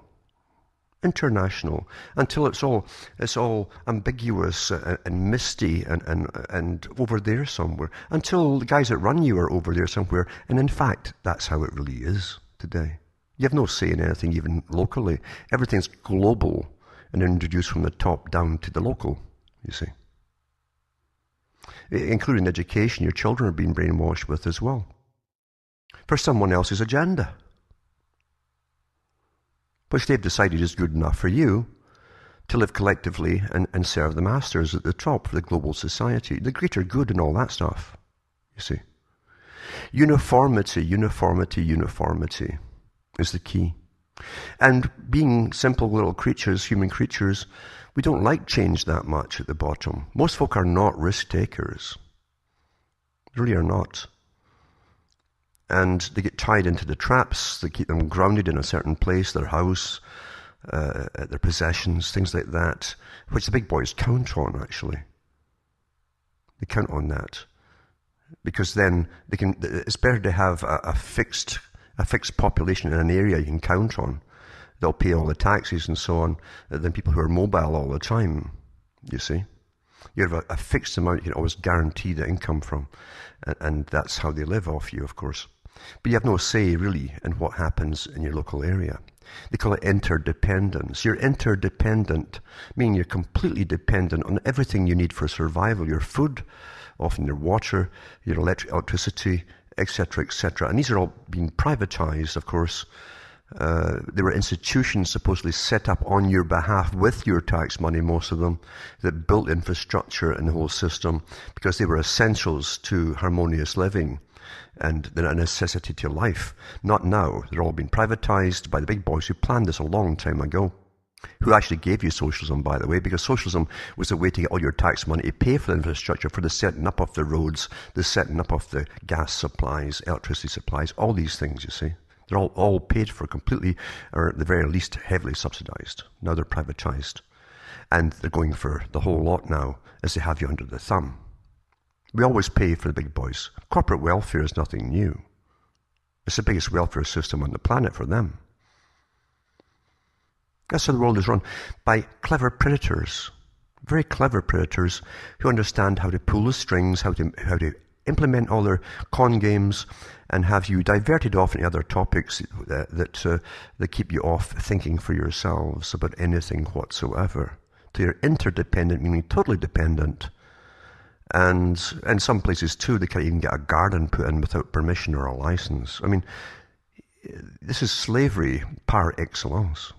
International, until it's all ambiguous and misty and over there somewhere, until the guys that run you are over there somewhere. And in fact, that's how it really is today. You have no say in anything, even locally. Everything's global and introduced from the top down to the local, you see. Including education, your children are being brainwashed with as well. For someone else's agenda, which they've decided is good enough for you to live collectively and serve the masters at the top for the global society, the greater good and all that stuff, you see. Uniformity, uniformity, uniformity is the key. And being simple little creatures, human creatures, we don't like change that much at the bottom. Most folk are not risk takers. They really are not. And they get tied into the traps that keep them grounded in a certain place, their house, their possessions, things like that, which the big boys count on, actually. They count on that. Because then it's better to have a fixed population in an area you can count on. They'll pay all the taxes and so on, than people who are mobile all the time, you see. You have a fixed amount you can always guarantee the income from, and that's how they live off you, of course. But you have no say, really, in what happens in your local area. They call it interdependence. You're interdependent, meaning you're completely dependent on everything you need for survival. Your food, often your water, your electricity, etc., etc. And these are all being privatized, of course. There were institutions supposedly set up on your behalf with your tax money, most of them, that built infrastructure in the whole system because they were essentials to harmonious living and a necessity to life. Not now. They're all being privatized by the big boys who planned this a long time ago, who actually gave you socialism, by the way, because socialism was a way to get all your tax money to pay for the infrastructure, for the setting up of the roads, the setting up of the gas supplies, electricity supplies, all these things, you see. They're all paid for completely, or at the very least heavily subsidized. Now they're privatized. And they're going for the whole lot now as they have you under the thumb. We always pay for the big boys. Corporate welfare is nothing new. It's the biggest welfare system on the planet for them. That's how the world is run, by clever predators. Very clever predators who understand how to pull the strings, how to implement all their con games, and have you diverted off into other topics that keep you off thinking for yourselves about anything whatsoever. So you're interdependent, meaning totally dependent. And in some places too, they can't even get a garden put in without permission or a license. I mean, this is slavery par excellence.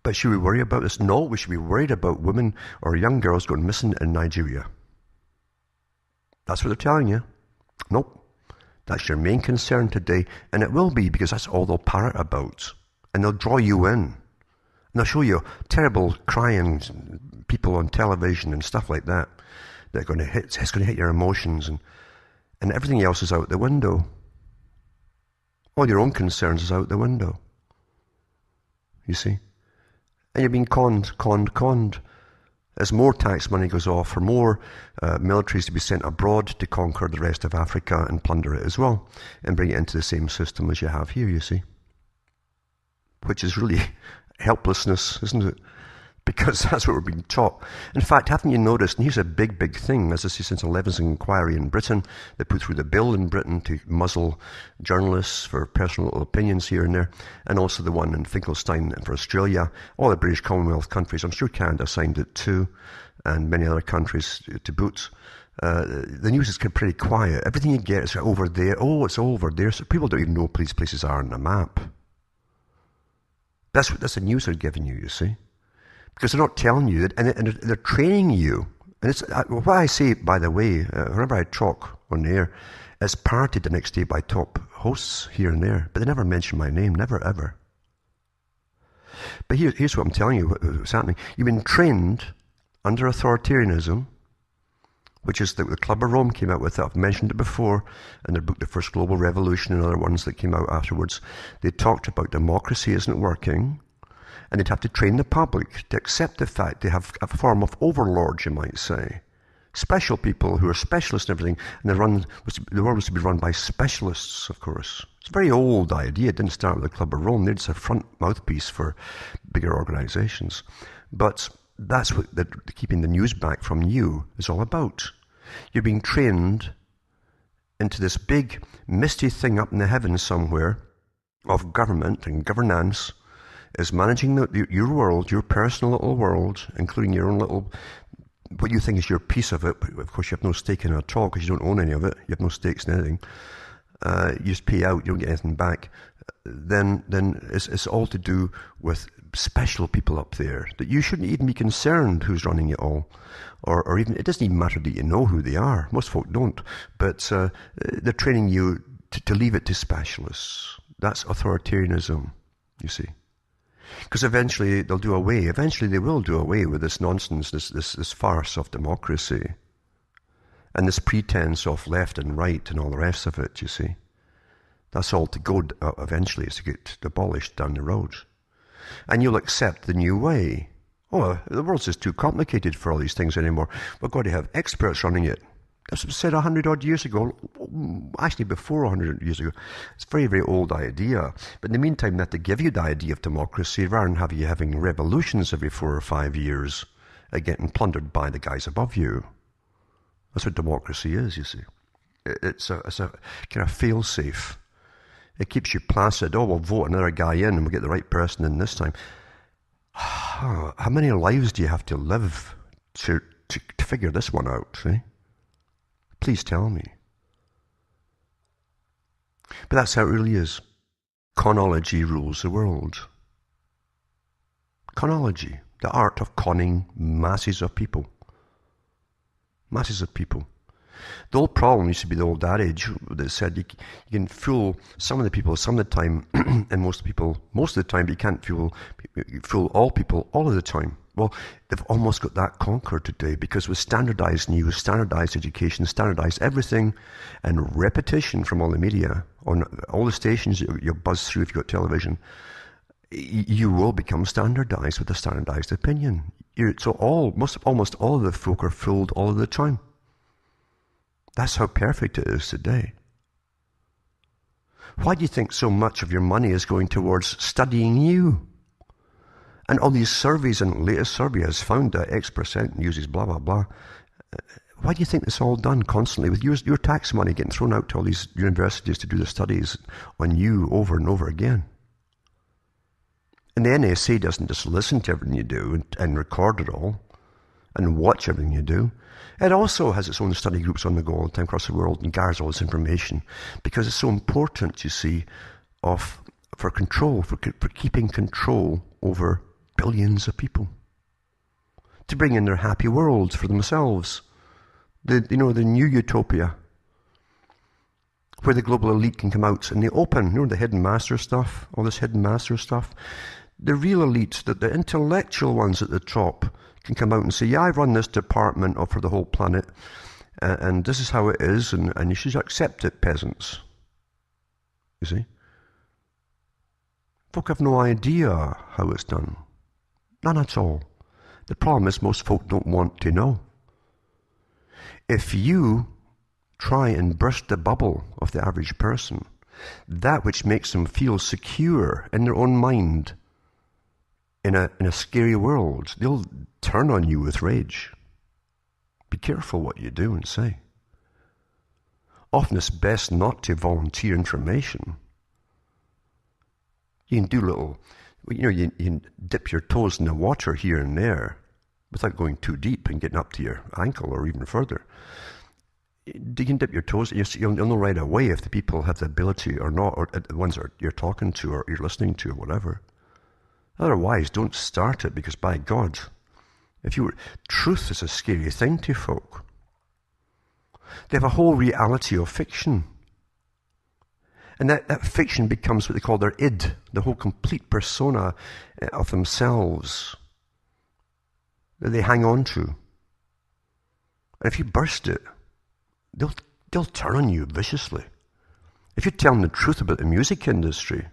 But should we worry about this? No, we should be worried about women or young girls going missing in Nigeria. That's what they're telling you. Nope. That's your main concern today. And it will be, because that's all they'll parrot about. And they'll draw you in. And they'll show you terrible crying people on television and stuff like that. It's going to hit your emotions. And everything else is out the window. All your own concerns is out the window. You see? And you're being conned. As more tax money goes off, for more militaries to be sent abroad to conquer the rest of Africa and plunder it as well, and bring it into the same system as you have here, you see. Which is really helplessness, isn't it? Because that's what we're being taught. In fact, haven't you noticed, and here's a big, big thing, as I say, since 11's inquiry in Britain, they put through the bill in Britain to muzzle journalists for personal opinions here and there, and also the one in Finkelstein for Australia, all the British Commonwealth countries, I'm sure Canada signed it too, and many other countries to boot. The news is pretty quiet. Everything you get is over there. Oh, it's over there. So people don't even know what these places are on the map. That's the news they're giving you, you see. Because they're not telling you, and they're training you. And it's what I say, by the way, whenever I talk on the air, it's parroted the next day by top hosts here and there. But they never mention my name, never ever. But here's what I'm telling you, what's happening. You've been trained under authoritarianism, which is the Club of Rome came out with it. I've mentioned it before, and their book, The First Global Revolution, and other ones that came out afterwards. They talked about democracy isn't working. And they'd have to train the public to accept the fact they have a form of overlords, you might say. Special people who are specialists in everything, and the world was to be run by specialists, of course. It's a very old idea. It didn't start with the Club of Rome. They're just a front mouthpiece for bigger organizations. But that's what keeping the news back from you is all about. You're being trained into this big, misty thing up in the heavens somewhere of government and governance, is managing your world, your personal little world, including your own little, what you think is your piece of it. Of course, you have no stake in it at all because you don't own any of it. You have no stakes in anything. You just pay out, you don't get anything back. Then it's all to do with special people up there that you shouldn't even be concerned who's running it all. Or even, it doesn't even matter that you know who they are. Most folk don't. But they're training you to leave it to specialists. That's authoritarianism, you see. Because eventually they will do away with this nonsense, this farce of democracy, and this pretense of left and right and all the rest of it, you see. That's all to go eventually, is to get abolished down the road. And you'll accept the new way. Oh, the world's just too complicated for all these things anymore. We've got to have experts running it. That's what was said 100-odd years ago, actually before 100 years ago. It's a very, very old idea. But in the meantime, they have to give you the idea of democracy rather than have you having revolutions every 4 or 5 years, getting plundered by the guys above you. That's what democracy is, you see. It's a kind of fail-safe. It keeps you placid. Oh, we'll vote another guy in and we'll get the right person in this time. How many lives do you have to live to figure this one out, see? Please tell me. But that's how it really is. Conology rules the world. Conology, the art of conning masses of people. Masses of people. The old problem used to be the old adage that said you can fool some of the people some of the time, and most of the time, but you can't fool all people all of the time. Well, they've almost got that conquered today because with standardized news, standardized education, standardized everything, and repetition from all the media on all the stations you buzz through if you've got television, you will become standardized with a standardized opinion. So almost all of the folk are fooled all of the time. That's how perfect it is today. Why do you think so much of your money is going towards studying you? And all these surveys, and latest survey has found that X% uses blah, blah, blah. Why do you think it's all done constantly with your tax money getting thrown out to all these universities to do the studies on you over and over again? And the NSA doesn't just listen to everything you do and record it all and watch everything you do. It also has its own study groups on the go all the time across the world and gathers all this information because it's so important, you see, for control, for keeping control over billions of people, to bring in their happy worlds for themselves. The new utopia where the global elite can come out in the open, the hidden master stuff, all this hidden master stuff. The real elite, the intellectual ones at the top, can come out and say, yeah, I run this department for the whole planet, and this is how it is, and you should accept it, peasants. You see? Folk have no idea how it's done. None at all. The problem is most folk don't want to know. If you try and burst the bubble of the average person, that which makes them feel secure in their own mind, in a scary world, they'll turn on you with rage. Be careful what you do and say. Often it's best not to volunteer information. You can do little, you can dip your toes in the water here and there without going too deep and getting up to your ankle or even further. You can dip your toes, you'll know right away if the people have the ability or not, or the ones that you're talking to or you're listening to or whatever. Otherwise, don't start it, because by God, truth is a scary thing to folk. They have a whole reality of fiction. And that fiction becomes what they call their id, the whole complete persona of themselves that they hang on to. And if you burst it, they'll turn on you viciously. If you tell them the truth about the music industry,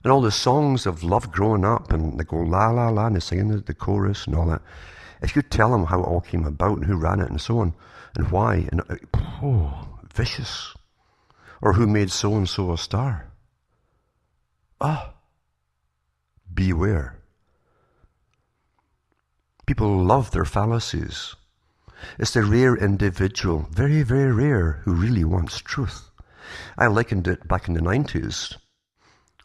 and all the songs of love growing up, and they go la la la, and they're singing the chorus and all that. If you tell them how it all came about and who ran it and so on, and why, and vicious. Or who made so-and-so a star. Beware. People love their fallacies. It's the rare individual, very, very rare, who really wants truth. I likened it back in the 90s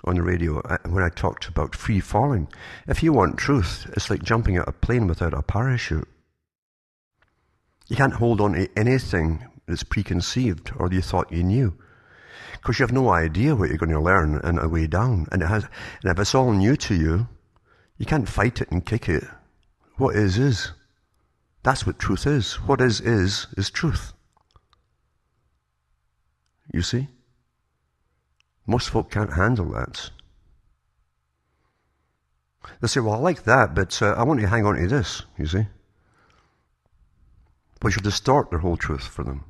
on the radio when I talked about free falling. If you want truth, it's like jumping out of a plane without a parachute. You can't hold on to anything that's preconceived or you thought you knew, because you have no idea what you're going to learn on the way down. And if it's all new to you, you can't fight it and kick it. What is. That's what truth is. What is truth. You see? Most folk can't handle that. They say, well, I like that, but I want to hang on to this, you see. Which will distort their whole truth for them.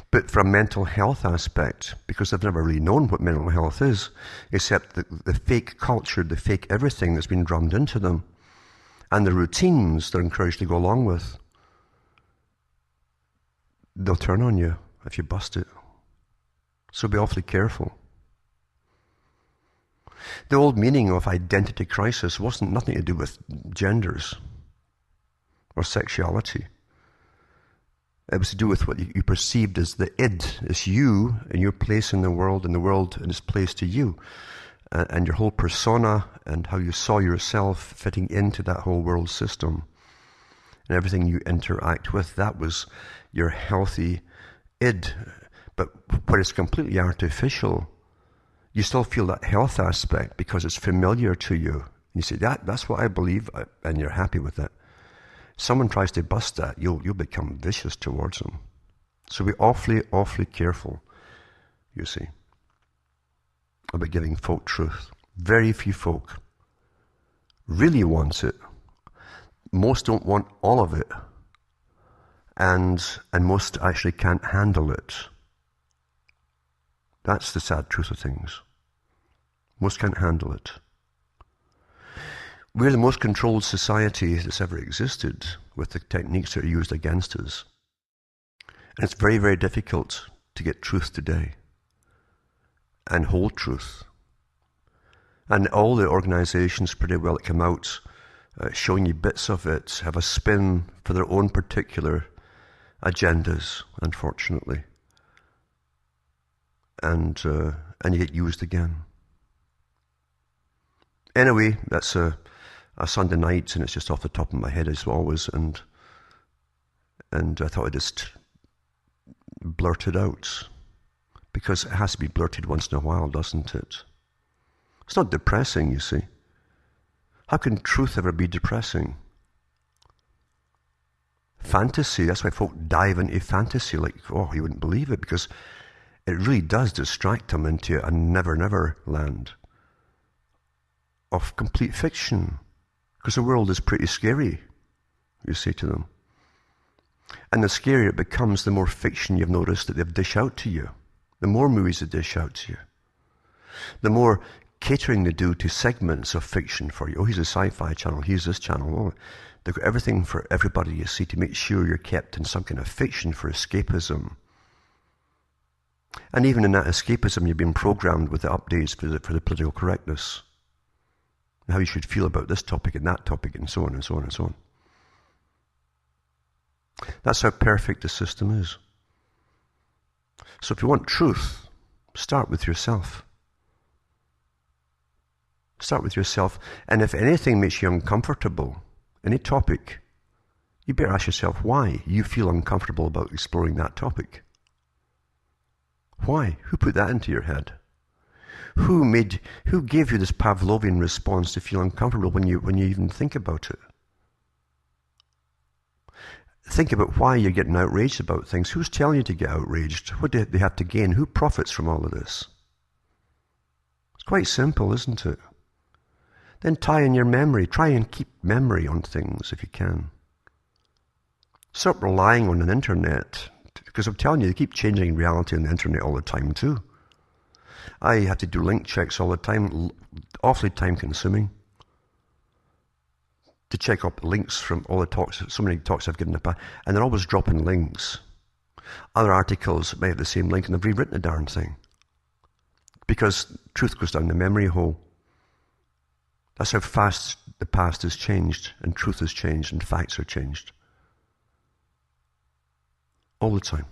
But for a mental health aspect, because they've never really known what mental health is, except the fake culture, the fake everything that's been drummed into them, and the routines they're encouraged to go along with, they'll turn on you if you bust it. So be awfully careful. The old meaning of identity crisis wasn't nothing to do with genders or sexuality. It was to do with what you perceived as the id, as you and your place in the world and its place to you, and your whole persona and how you saw yourself fitting into that whole world system and everything you interact with. That was your healthy id. But when it's completely artificial, you still feel that health aspect because it's familiar to you. You say, that's what I believe, and you're happy with it. Someone tries to bust that, you'll become vicious towards them. So be awfully, awfully careful, you see, about giving folk truth. Very few folk really wants it Most don't want all of it. And most actually can't handle it. That's the sad truth of things. Most can't handle it. We're the most controlled society that's ever existed with the techniques that are used against us. And it's very, very difficult to get truth today and hold truth. And all the organizations pretty well that come out showing you bits of it have a spin for their own particular agendas, unfortunately. And you get used again. Anyway, that's a Sunday night, and it's just off the top of my head as always, and I thought I'd just blurt it out, because it has to be blurted once in a while, doesn't it? It's not depressing, you see. How can truth ever be depressing? Fantasy, that's why folk dive into fantasy like, oh, you wouldn't believe it, because it really does distract them into a never land of complete fiction. Because the world is pretty scary, you say to them. And the scarier it becomes, the more fiction you've noticed that they've dished out to you. The more movies they dish out to you. The more catering they do to segments of fiction for you. Oh, here's a sci-fi channel, here's this channel. Oh, they've got everything for everybody, you see, to make sure you're kept in some kind of fiction for escapism. And even in that escapism, you've been programmed with the updates for the political correctness. How you should feel about this topic and that topic and so on and so on and so on. That's how perfect the system is. So if you want truth, start with yourself. Start with yourself. And if anything makes you uncomfortable, any topic, you better ask yourself why you feel uncomfortable about exploring that topic. Why? Who put that into your head? Who gave you this Pavlovian response to feel uncomfortable when you even think about it? Think about why you're getting outraged about things. Who's telling you to get outraged? What do they have to gain? Who profits from all of this? It's quite simple, isn't it? Then tie in your memory. Try and keep memory on things if you can. Stop relying on an internet. Because I'm telling you, they keep changing reality on the internet all the time too. I have to do link checks all the time, awfully time consuming, to check up links from all the talks, so many talks I've given in the past, and they're always dropping links. Other articles may have the same link and they've rewritten the darn thing. Because truth goes down the memory hole. That's how fast the past has changed, and truth has changed, and facts are changed. All the time.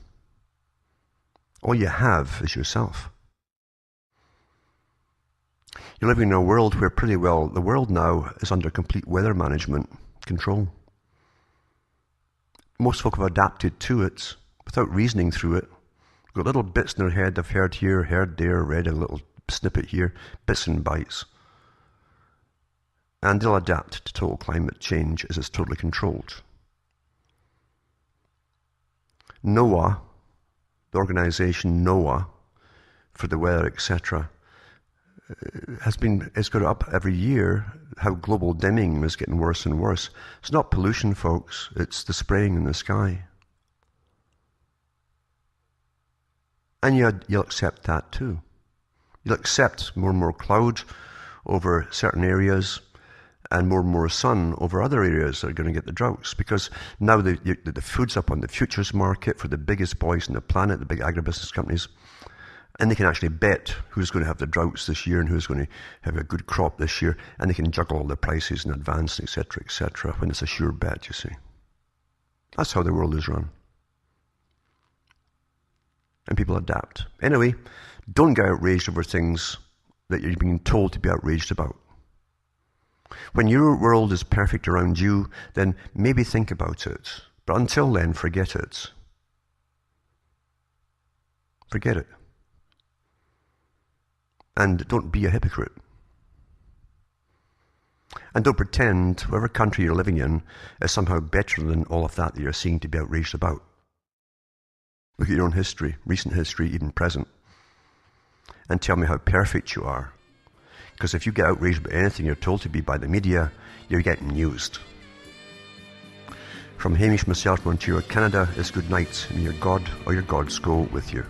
All you have is yourself. You're living in a world where pretty well the world now is under complete weather management control. Most folk have adapted to it without reasoning through it. Got little bits in their head they've heard here, heard there, read a little snippet here, bits and bytes. And they'll adapt to total climate change as it's totally controlled. NOAA, the organization NOAA, for the weather, etc., it's got up every year how global dimming is getting worse and worse. It's not pollution, folks. It's the spraying in the sky. And you'll accept that too. You'll accept more and more cloud over certain areas and more sun over other areas that are going to get the droughts. Because now the food's up on the futures market for the biggest boys on the planet, the big agribusiness companies. And they can actually bet who's going to have the droughts this year and who's going to have a good crop this year. And they can juggle all the prices in advance, etc., when it's a sure bet, you see. That's how the world is run. And people adapt. Anyway, don't get outraged over things that you're being told to be outraged about. When your world is perfect around you, then maybe think about it. But until then, forget it. Forget it. And don't be a hypocrite. And don't pretend whatever country you're living in is somehow better than all of that you're seeing to be outraged about. Look at your own history, recent history, even present, and tell me how perfect you are. Because if you get outraged about anything you're told to be by the media, you're getting used. From Hamish, myself, Montreal, Canada, is good night, and may your God or your gods go with you.